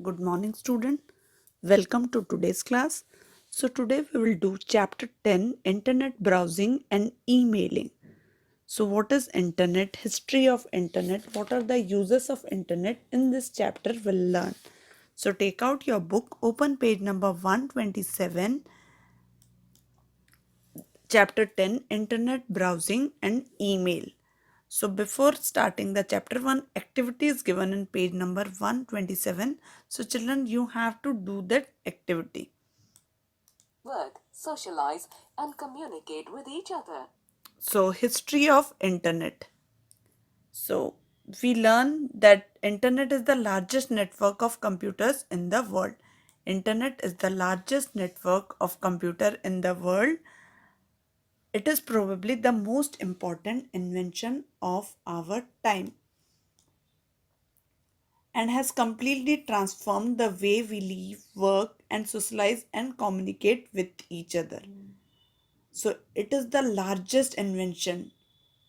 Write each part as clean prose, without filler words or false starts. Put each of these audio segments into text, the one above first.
Good morning, student. Welcome to today's class. So today we will do chapter 10, Internet browsing and emailing. So what is internet? History of internet. What are the uses of internet? In this chapter we'll learn. So take out your book, open page number 127, chapter 10, Internet browsing and email. So before starting the chapter 1, activity is given in page number 127. So children, you have to do that activity. Work, socialize, and communicate with each other. So history of internet. So we learn that internet is the largest network of computers in the world. Internet is the largest network of computer in the world. It is probably the most important invention of our time and has completely transformed the way we live, work, and socialize and communicate with each other. So, it is the largest invention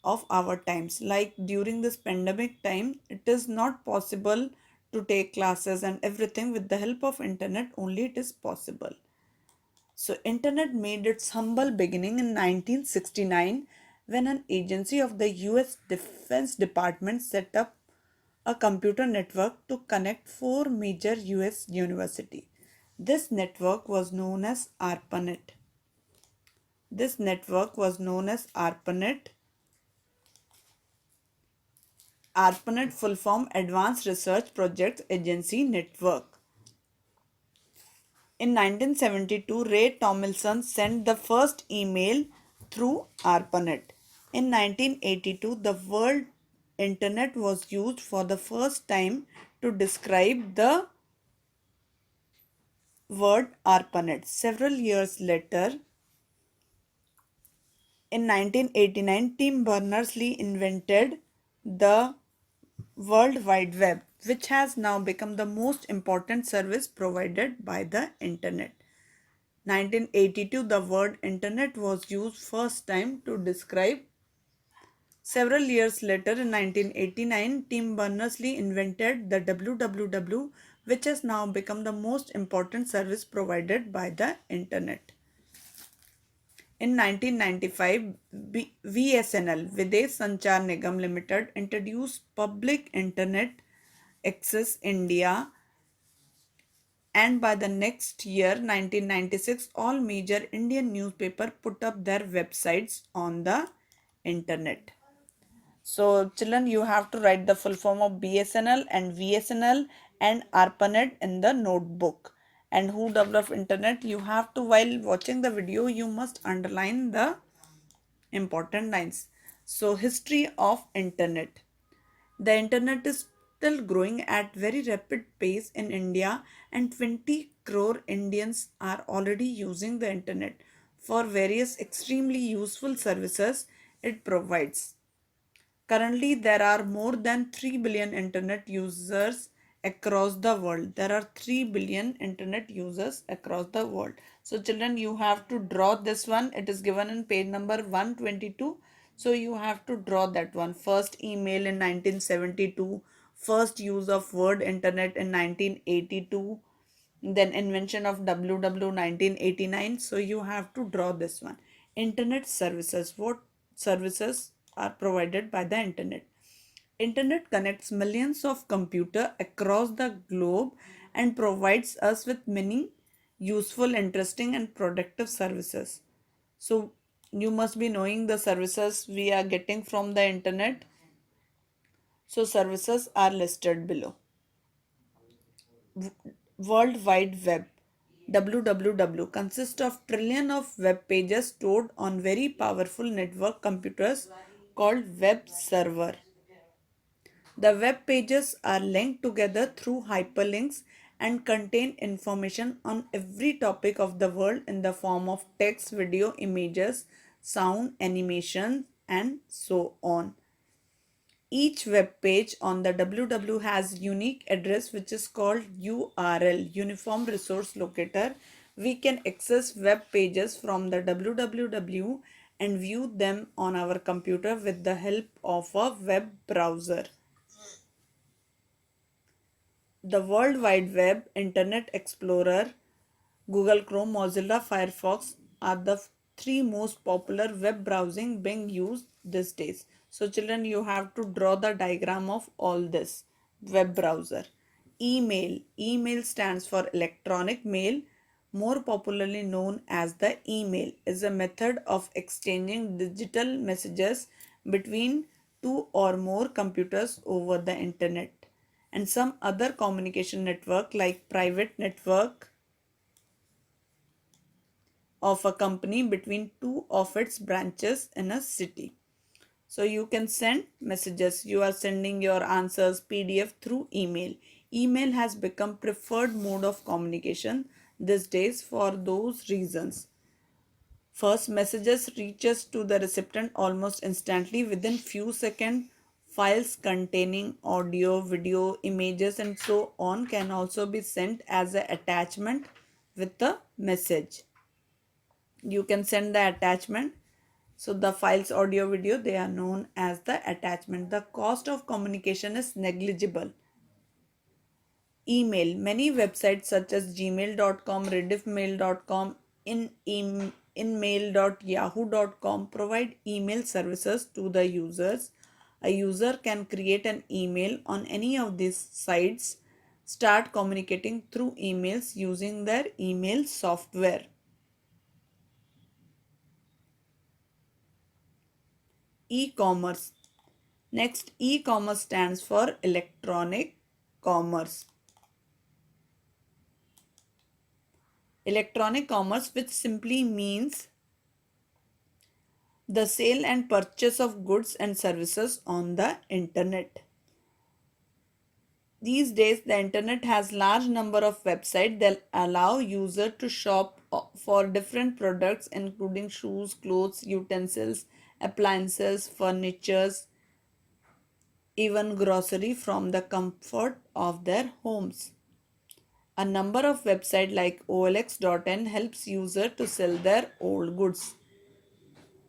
of our times. Like during this pandemic time, it is not possible to take classes and everything. With the help of internet only it is possible. So, internet made its humble beginning in 1969 when an agency of the US Defense Department set up a computer network to connect four major US universities. This network was known as ARPANET. This network was known as ARPANET. ARPANET full form Advanced Research Projects Agency Network. In 1972, Ray Tomlinson sent the first email through ARPANET. In 1982, the World Internet was used for the first time to describe the word ARPANET. Several years later, in 1989, Tim Berners-Lee invented the World Wide Web, which has now become the most important service provided by the Internet. 1982, the word Internet was used first time to describe. Several years later, in 1989, Tim Berners-Lee invented the WWW, which has now become the most important service provided by the Internet. In 1995, VSNL, Videsh Sanchar Nigam Limited, introduced Public Internet Access India, and by the next year, 1996, all major Indian newspapers put up their websites on the internet. So, children, you have to write the full form of BSNL and VSNL and ARPANET in the notebook. And who developed internet? You have to, while watching the video, you must underline the important lines. So, history of internet. The internet is still growing at very rapid pace in India, and 20 crore Indians are already using the internet for various extremely useful services it provides. Currently, there are more than 3 billion internet users across the world. There are 3 billion internet users across the world. So, children, you have to draw this one. It is given in page number 122. So, you have to draw that one. First email in 1972, first use of word internet in 1982, then invention of WW 1989. So, you have to draw this one. Internet services. What services are provided by the internet? Internet connects millions of computers across the globe and provides us with many useful, interesting and productive services. So you must be knowing the services we are getting from the internet. So services are listed below. World Wide Web, WWW, consists of trillion of web pages stored on very powerful network computers called web server. The web pages are linked together through hyperlinks and contain information on every topic of the world in the form of text, video, images, sound, animation, and so on. Each web page on the WW has unique address which is called URL, Uniform Resource Locator. We can access web pages from the WWW and view them on our computer with the help of a web browser. The World Wide Web, Internet Explorer, Google Chrome, Mozilla Firefox are the three most popular web browsing being used these days. So children, you have to draw the diagram of all this web browser. Email. Email stands for electronic mail, more popularly known as the email, is a method of exchanging digital messages between two or more computers over the internet. And some other communication network like private network of a company between two of its branches in a city. So you can send messages. You are sending your answers PDF through email. Email has become preferred mode of communication these days for those reasons. First, messages reaches to the recipient almost instantly within few seconds. Files containing audio, video, images and so on can also be sent as an attachment with the message. You can send the attachment. So the files, audio, video, they are known as the attachment. The cost of communication is negligible. Email. Many websites such as gmail.com, rediffmail.com, inmail.yahoo.com provide email services to the users. A user can create an email on any of these sites, start communicating through emails using their email software. E-commerce. Next, e-commerce stands for electronic commerce. Electronic commerce, which simply means the sale and purchase of goods and services on the internet. These days, the internet has large number of websites that allow user to shop for different products including shoes, clothes, utensils, appliances, furnitures, even grocery from the comfort of their homes. A number of websites like OLX.in helps user to sell their old goods.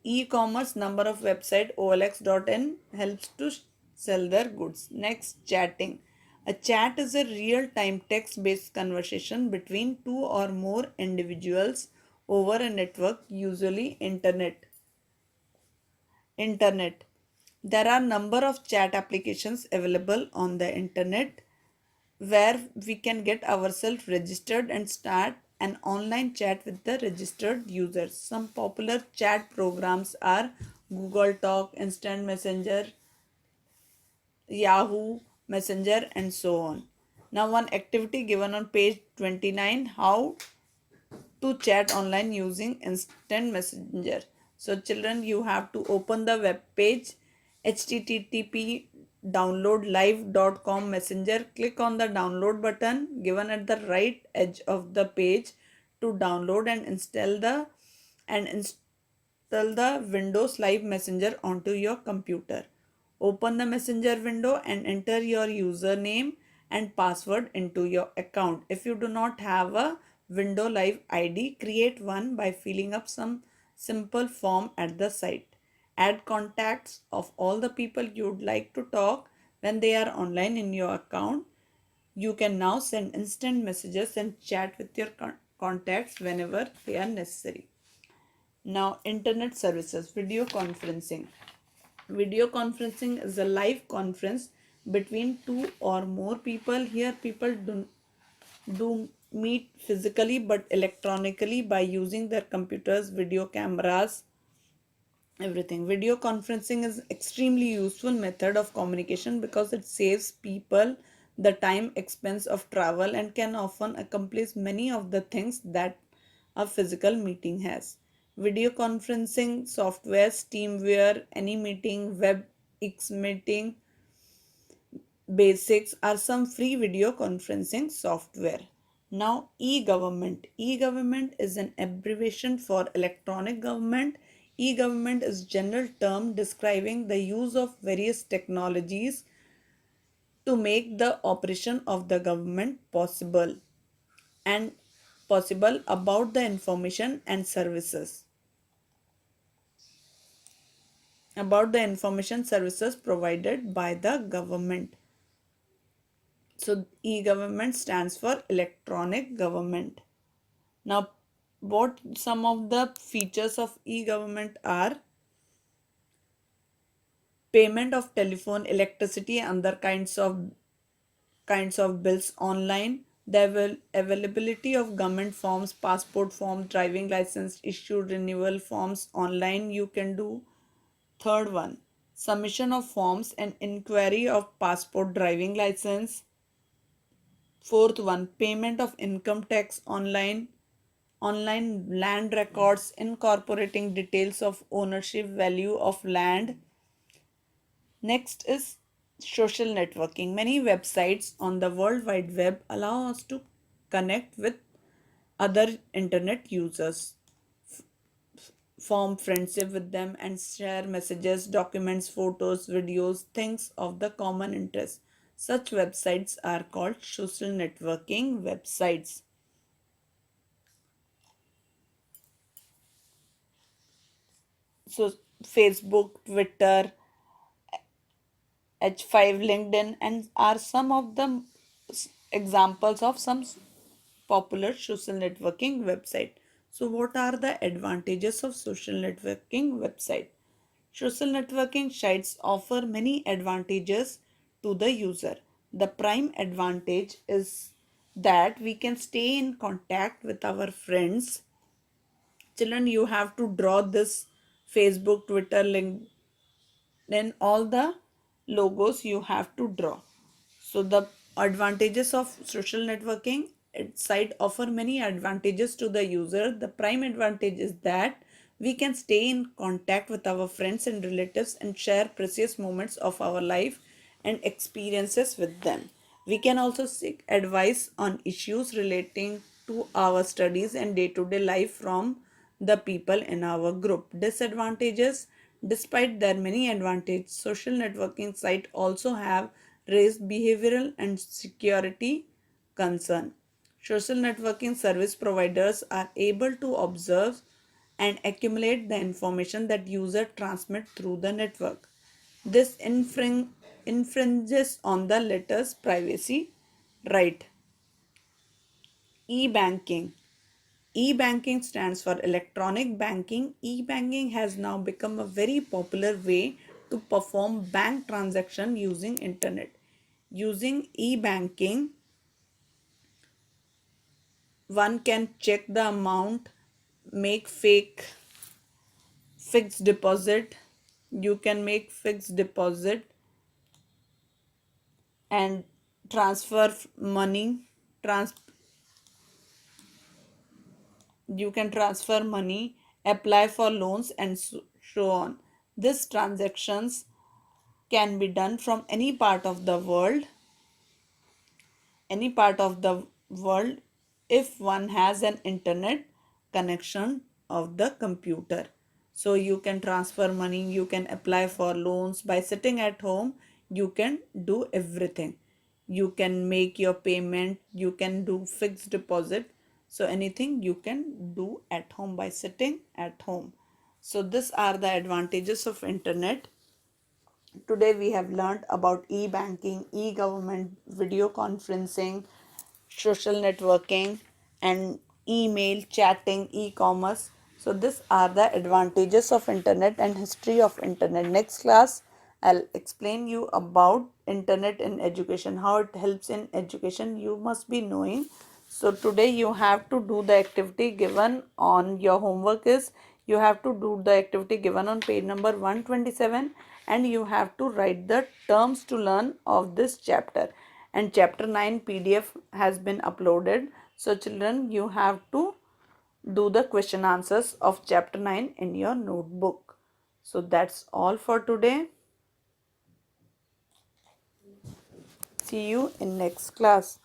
E-commerce number of website OLX.in helps to sell their goods. Next, chatting. A chat is a real-time text-based conversation between two or more individuals over a network, usually internet. There are number of chat applications available on the internet where we can get ourselves registered and start an online chat with the registered users. Some popular chat programs are Google Talk, Instant Messenger, Yahoo Messenger, and so on. Now, one activity given on page 29, how to chat online using instant messenger. So children, you have to open the web page http downloadlive.com messenger. Click on the download button given at the right edge of the page to download and install the Windows Live Messenger onto your computer. Open the Messenger window and enter your username and password into your account. If you do not have a Windows Live ID, create one by filling up some simple form at the site. Add contacts of all the people you'd like to talk when they are online in your account. You can now send instant messages and chat with your contacts whenever they are necessary. Now, internet services, video conferencing. Video conferencing is a live conference between two or more people. Here, people do meet physically but electronically by using their computers, video cameras, everything. Video conferencing is extremely useful method of communication because it saves people the time expense of travel and can often accomplish many of the things that a physical meeting has. Video conferencing software, Teamwear, AnyMeeting, WebEx Meeting, Basics are some free video conferencing software. Now, e-government. E-government is an abbreviation for electronic government. E-government is general term describing the use of various technologies to make the operation of the government possible and possible about the information and services provided by the government. So e-government stands for electronic government. Now, what some of the features of e-government are: payment of telephone, electricity, and other kinds of bills online, the availability of government forms, passport forms, driving license issue renewal forms online you can do. Third one, submission of forms and inquiry of passport, driving license. Fourth one, payment of income tax online. Online land records incorporating details of ownership, value of land. Next is social networking. Many websites on the World Wide Web allow us to connect with other internet users, form friendship with them, and share messages, documents, photos, videos, things of the common interest. Such websites are called social networking websites. So, Facebook, Twitter, H5, LinkedIn, and are some of the examples of some popular social networking website. So, what are the advantages of social networking website? Social networking sites offer many advantages to the user. The prime advantage is that we can stay in contact with our friends. Children, you have to draw this: Facebook, Twitter, LinkedIn, all the logos you have to draw. So the advantages of social networking site offer many advantages to the user. The prime advantage is that we can stay in contact with our friends and relatives and share precious moments of our life and experiences with them. We can also seek advice on issues relating to our studies and day-to-day life from the people in our group. Disadvantages: despite their many advantages, social networking sites also have raised behavioral and security concern. Social networking service providers are able to observe and accumulate the information that user transmit through the network. This infringes on the letter's privacy right. E-banking. E-banking stands for electronic banking. E-banking has now become a very popular way to perform bank transaction using internet. Using e-banking, one can check the amount, make fixed deposit. You can make fixed deposit and transfer money. Trans you can transfer money, apply for loans, and so on. These transactions can be done from any part of the world if one has an internet connection of the computer. So you can transfer money, you can apply for loans by sitting at home. You can do everything. You can make your payment, you can do fixed deposit. So anything you can do at home by sitting at home. So these are the advantages of internet. Today we have learned about e-banking, e-government, video conferencing, social networking, and email, chatting, e-commerce. So these are the advantages of internet and history of internet. Next class I'll explain you about internet in education, how it helps in education. You must be knowing. So today you have to do the activity given on your homework is you have to do the activity given on page number 127, and you have to write the terms to learn of this chapter. And chapter 9 PDF has been uploaded. So children, you have to do the question answers of chapter 9 in your notebook. So that's all for today. See you in next class.